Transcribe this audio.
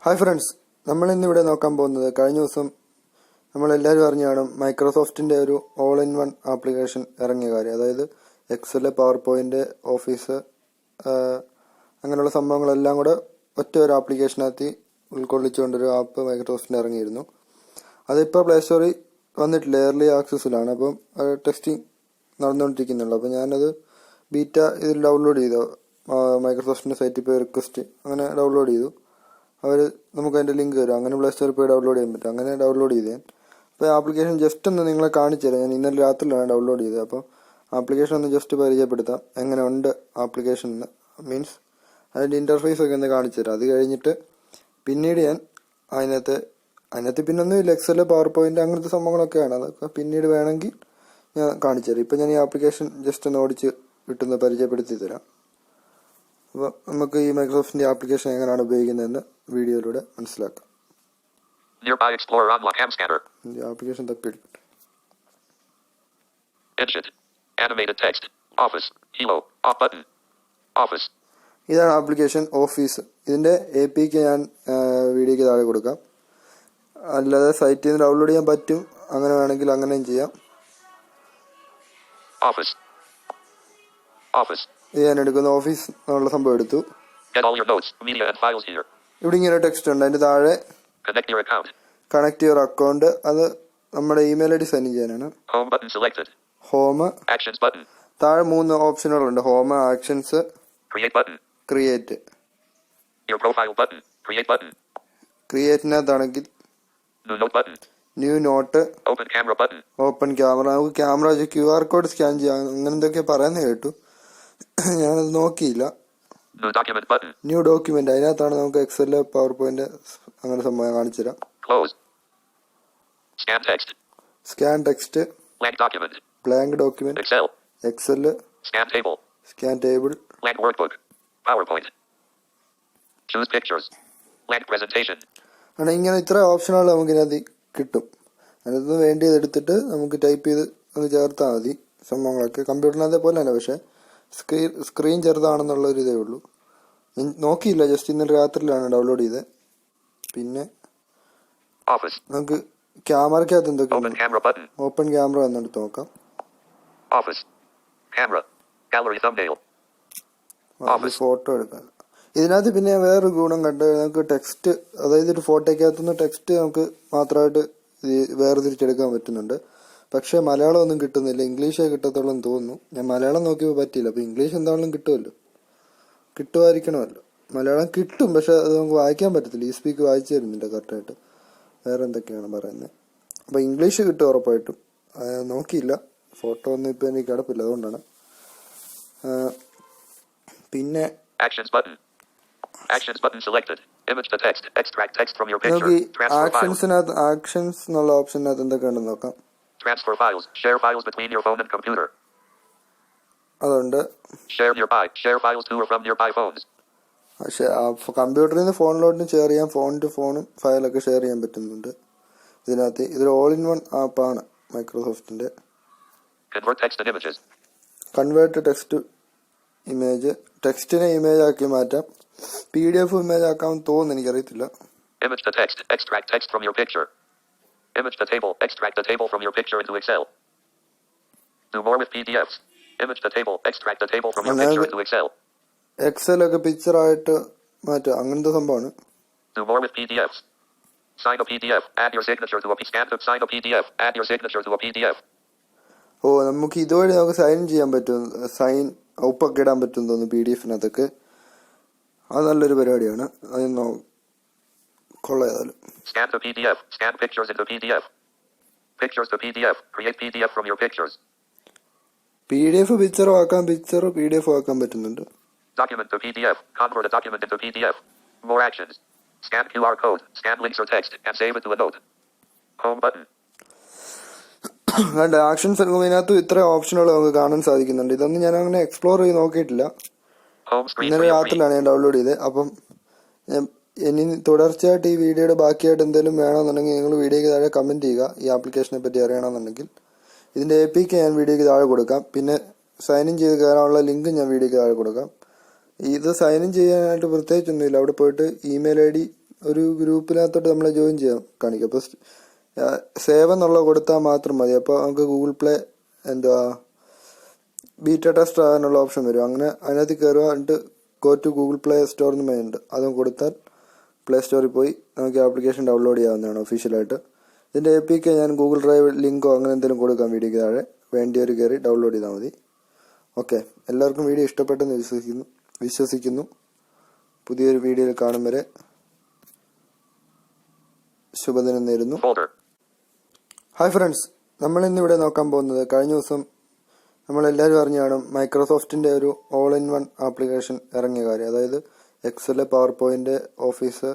Hi friends, നമ്മളിന്നിവിടെ നോക്കാൻ പോകുന്നത് കഴിഞ്ഞ ദിവസം നമ്മളെല്ലാവരും അറിഞ്ഞു കാണും മൈക്രോസോഫ്റ്റിൻ്റെ ഒരു ഓൾ ഇൻ വൺ ആപ്ലിക്കേഷൻ ഇറങ്ങിയ കാര്യം. അതായത് എക്സൽ, പവർ പോയിൻ്റ്, ഓഫീസ് അങ്ങനെയുള്ള സംഭവങ്ങളെല്ലാം കൂടെ ഒറ്റ ഒരു ആപ്ലിക്കേഷനകത്ത് ഉൾക്കൊള്ളിച്ചുകൊണ്ടൊരു ആപ്പ് മൈക്രോസോഫ്റ്റിന് ഇറങ്ങിയിരുന്നു. അതിപ്പോൾ പ്ലേ സ്റ്റോറിൽ വന്നിട്ടില്ല, എയർലി ആക്സസിലാണ്. അപ്പം ടെസ്റ്റിംഗ് നടന്നുകൊണ്ടിരിക്കുന്നുള്ളൂ. അപ്പോൾ ഞാനത് ബീറ്റ ഇതിൽ ഡൗൺലോഡ് ചെയ്തു. മൈക്രോസോഫ്റ്റിൻ്റെ സൈറ്റിൽ പോയി റിക്വസ്റ്റ് അങ്ങനെ ഡൗൺലോഡ് ചെയ്തു. നമുക്ക് അതിൻ്റെ ലിങ്ക് തരും. അങ്ങനെ പ്ലേ സ്റ്റോറിൽ പോയി ഡൗൺലോഡ് ചെയ്യാൻ പറ്റും. അങ്ങനെ ഡൗൺലോഡ് ചെയ്ത് ഞാൻ അപ്പോൾ ആപ്ലിക്കേഷൻ ജസ്റ്റ് ഒന്ന് നിങ്ങളെ കാണിച്ചു തരാം. ഞാൻ ഇന്നലെ രാത്രിയിലാണ് ഡൗൺലോഡ് ചെയ്തത്. അപ്പോൾ ആപ്ലിക്കേഷൻ ഒന്ന് ജസ്റ്റ് പരിചയപ്പെടുത്താം, എങ്ങനെ ഉണ്ട് ആപ്ലിക്കേഷൻ എന്ന്. മീൻസ് അതിൻ്റെ ഇൻ്റർഫേസ് ഒക്കെ ഒന്ന് കാണിച്ചു തരാം. അത് കഴിഞ്ഞിട്ട് പിന്നീട് ഞാൻ അതിനകത്ത് പിന്നൊന്നുമില്ല, എക്സൽ, പവർ പോയിൻ്റ് അങ്ങനത്തെ സംഭവങ്ങളൊക്കെയാണ്. അതൊക്കെ പിന്നീട് വേണമെങ്കിൽ ഞാൻ കാണിച്ചു തരാം. ഇപ്പം ഞാൻ ഈ ആപ്ലിക്കേഷൻ ജസ്റ്റ് ഒന്ന് ഓടിച്ച് വിട്ടൊന്ന് പരിചയപ്പെടുത്തി തരാം. അപ്പോൾ നമുക്ക് ഈ മൈക്രോസോഫ്റ്റിൻ്റെ ആപ്ലിക്കേഷൻ എങ്ങനെയാണ് ഉപയോഗിക്കുന്നതെന്ന് വീഡിയോയിലൂടെ മനസ്സിലാക്കാം. Nearby Explorer Unlock Ham Scanner. ഈ ആപ്ലിക്കേഷൻ തപ്പിയെടുക്കട്ടെ. Engine. Animated text. Office. Hello. Off button. Office. ഇതാണ് ആപ്ലിക്കേഷൻ ഓഫീസ്. ഇതിൻ്റെ APK ഞാൻ വീഡിയോയ്ക്ക് താഴെ കൊടുക്കാം. അല്ലാതെ സൈറ്റിൽ നിന്ന് ഡൗൺലോഡ് ചെയ്യാൻ പറ്റും. അങ്ങനെ വേണമെങ്കിൽ അങ്ങനെയും ചെയ്യാം. Office. Office. ഇത് ഞാൻ എടുക്കുന്ന ഓഫീസ് എന്നുള്ള സംഭവം എടുത്തു. Get all your notes, media and files here. ഇവിടെ ഇങ്ങനെ ടെക്സ്റ്റ് ഉണ്ട്. അതിൻ്റെ താഴെ Connect your account. Connect your account. അത് നമ്മുടെ ഇമെയിൽ ID സൈൻ ചെയ്യാനാണ്. Home button selected. Home. Actions button. താഴെ 3 ഓപ്ഷനുകളുണ്ട്. Home, actions, Create button. Create. Your profile button. Create button. ക്രിയേറ്റിനകത്താണെങ്കിൽ New note button. New note, Open camera button. Open camera. നമുക്ക് camera വെച്ച് QR code scan ചെയ്യാം. അങ്ങനെ എന്തൊക്കെ പറയുന്നത് കേട്ടു. ഞാനത് നോക്കിയില്ല. New document button. New document. അതിനകത്താണ് നമുക്ക് എക്സൽ, പവർ പോയിന്റ് അങ്ങനെ സംഭവം കാണിച്ചു തരാം. Close. Scan text. Scan text, Blank document. Blank document, Excel. Excel, Scan table. Scan table, Blank workbook. PowerPoint. Choose pictures. Blank presentation. അങ്ങനെ ഇങ്ങനെ ഇത്ര ഓപ്ഷനുകൾ നമുക്ക് ഇതിനകത്ത് കിട്ടും. അതിനകത്ത് വേണ്ടിയത് എടുത്തിട്ട് നമുക്ക് ടൈപ്പ് ചെയ്ത് ഒന്ന് ചേർത്താൽ മതി. സംഭവങ്ങളൊക്കെ കമ്പ്യൂട്ടറിനകത്തെ പോലെ അല്ല, പക്ഷേ സ്ക്രീൻ ചെറുതാണെന്നുള്ള ഒരു ഇതേ ഉള്ളൂ. നോക്കിയില്ല, ജസ്റ്റ് ഇന്നലെ രാത്രിയിലാണ് ഡൗൺലോഡ് ചെയ്തത്. പിന്നെ നമുക്ക് ക്യാമറയ്ക്കകത്ത് എന്തൊക്കെ ഓപ്പൺ ക്യാമറ എന്നെടുത്ത് നോക്കാം. ഫോട്ടോ എടുക്കാൻ ഇതിനകത്ത് പിന്നെ വേറൊരു ഗുണം കണ്ട് നമുക്ക് ടെക്സ്റ്റ്, അതായത് ഒരു ഫോട്ടോയ്ക്കകത്തുനിന്ന് ടെക്സ്റ്റ് നമുക്ക് മാത്രമായിട്ട് വേർതിരിച്ചെടുക്കാൻ പറ്റുന്നുണ്ട്. പക്ഷെ മലയാളം ഒന്നും കിട്ടുന്നില്ല, ഇംഗ്ലീഷേ കിട്ടത്തുള്ളൂ എന്ന് തോന്നുന്നു. ഞാൻ മലയാളം നോക്കിയപ്പോൾ പറ്റിയില്ല. അപ്പോൾ ഇംഗ്ലീഷ് എന്താണെങ്കിലും കിട്ടുമായിരിക്കണമല്ലോ. മലയാളം കിട്ടും, പക്ഷെ അത് നമുക്ക് വായിക്കാൻ പറ്റത്തില്ല. ഈ സ്പീക്ക് വായിച്ചു തരുന്നില്ല കറക്റ്റായിട്ട്. വേറെ എന്തൊക്കെയാണ് പറയുന്നത്. അപ്പോൾ ഇംഗ്ലീഷ് കിട്ടും ഉറപ്പായിട്ടും. നോക്കിയില്ല, ഫോട്ടോ ഒന്നും ഇപ്പം എനിക്ക് കിടപ്പില്ല, അതുകൊണ്ടാണ്. പിന്നെ നമുക്ക് ആക്ഷൻസ് എന്നുള്ള ഓപ്ഷനകത്ത് എന്തൊക്കെയാണെന്ന് നോക്കാം. Transfer files. Share files between your phone and computer. അതുണ്ട്. Share files to or from nearby phones. കമ്പ്യൂട്ടറിൽ നിന്ന് ഫോണിലോട്ടും ഷെയർ ചെയ്യാം. ഫോൺ ടു ഫോണും ഫയലൊക്കെ ഷെയർ ചെയ്യാൻ പറ്റുന്നുണ്ട് ഇതിനകത്ത്. ഇതൊരു ഓൾ ഇൻ വൺ ആപ്പാണ് മൈക്രോസോഫ്റ്റിന്റെ. Convert text image. ടെക്സ്റ്റിനെ ഇമേജ് ആക്കി മാറ്റാം. PDF ഇമേജ് ആക്കാമെന്ന് തോന്നുന്നു, എനിക്കറിയത്തില്ല. Image to text. Extract text from your picture. Image to table. Extract the table from your picture into Excel. Do more with PDFs. Image to table. Extract the table from your picture into Excel. Excel ഒക്കെ picture ആയിട്ട് മാറ്റാം, അങ്ങനത്തെ സംഭവമാണ്. Do more with PDFs. Sign a PDF. Add your signature to a scan to sign a PDF. Add your signature to a PDF. നമുക്ക് ഇതുവഴി നമുക്ക് sign ചെയ്യാൻ പറ്റും. സൈൻ ഒപ്പൊക്കെ ഇടാൻ പറ്റും തോന്നുന്നു PDF-നകത്തൊക്കെ. അത് നല്ലൊരു പരിപാടിയാണ്. അത് കൊള്ളായാലും. Scan to PDF. Scan pictures into PDF. Pictures to PDF. Create PDF from your pictures. PDF പിക്ചറും ആക്കാം, പിക്ചർ PDF ആക്കാൻ പറ്റുന്നുണ്ട്. Document to PDF. Convert a document into PDF. More actions. Scan QR code. Scan links or text and save it to a note. Home button. Actions എടുക്കുമ്പോൾ ഇതിനകത്ത് ഇത്ര ഓപ്ഷനുകൾ നമുക്ക് കാണാൻ സാധിക്കുന്നുണ്ട്. ഇതൊന്നും ഞാൻ അങ്ങനെ എക്സ്പ്ലോർ ചെയ്ത് നോക്കിയിട്ടില്ല. ഇന്നലെ രാത്രിയിലാണ് ഞാൻ ഡൗൺലോഡ് ചെയ്തത്. അപ്പം ഇനി തുടർച്ചയായിട്ട് ഈ വീഡിയോയുടെ ബാക്കിയായിട്ട് എന്തെങ്കിലും വേണമെന്നുണ്ടെങ്കിൽ നിങ്ങൾ വീഡിയോയ്ക്ക് താഴെ കമൻറ്റ് ചെയ്യുക. ഈ ആപ്ലിക്കേഷനെ പറ്റി അറിയണമെന്നുണ്ടെങ്കിൽ ഇതിൻ്റെ APK ഞാൻ വീഡിയോയ്ക്ക് താഴെ കൊടുക്കാം. പിന്നെ സൈൻ ഇൻ ചെയ്ത് കയറാനുള്ള ലിങ്ക് ഞാൻ വീഡിയോയ്ക്ക് താഴെ കൊടുക്കാം. ഇത് സൈൻ ഇൻ ചെയ്യാനായിട്ട് പ്രത്യേകിച്ചൊന്നുമില്ല. അവിടെ പോയിട്ട് ഇമെയിൽ ID ഒരു ഗ്രൂപ്പിനകത്തോട്ട് നമ്മളെ ജോയിൻ ചെയ്യാൻ കാണിക്കും. അപ്പോൾ സേവ് എന്നുള്ള കൊടുത്താൽ മാത്രം മതി. അപ്പോൾ നമുക്ക് ഗൂഗിൾ പ്ലേ എന്തുവാ ബീറ്റ ടെസ്റ്റ് ആകാനുള്ള ഓപ്ഷൻ വരും. അങ്ങനെ അതിനകത്ത് കയറുക, എന്നിട്ട് go to Google Play Store എന്ന് വേണ്ട അതും കൊടുത്താൽ പ്ലേ സ്റ്റോറിൽ പോയി നമുക്ക് ആപ്ലിക്കേഷൻ ഡൗൺലോഡ് ചെയ്യാവുന്നതാണ് ഒഫീഷ്യലായിട്ട്. ഇതിൻ്റെ APK ഞാൻ ഗൂഗിൾ ഡ്രൈവ് ലിങ്കോ അങ്ങനെ എന്തെങ്കിലും കൊടുക്കാം വീഡിയോയ്ക്ക് താഴെ, വേണ്ടിയവർ കയറി ഡൗൺലോഡ് ചെയ്താൽ മതി. ഓക്കെ, എല്ലാവർക്കും വീഡിയോ ഇഷ്ടപ്പെട്ടെന്ന് വിശ്വസിക്കുന്നു. പുതിയൊരു വീഡിയോയിൽ കാണും വരെ ശുഭദിനം നേരുന്നു. ഹായ് ഫ്രണ്ട്സ്, നമ്മളിന്നിവിടെ നോക്കാൻ പോകുന്നത് കഴിഞ്ഞ ദിവസം നമ്മളെല്ലാവരും അറിഞ്ഞു കാണും മൈക്രോസോഫ്റ്റിൻ്റെ ഒരു ഓൾ ഇൻ വൺ ആപ്ലിക്കേഷൻ ഇറങ്ങിയ കാര്യം. അതായത് എക്സൽ, പവർ പോയിന്റ്, ഓഫീസ്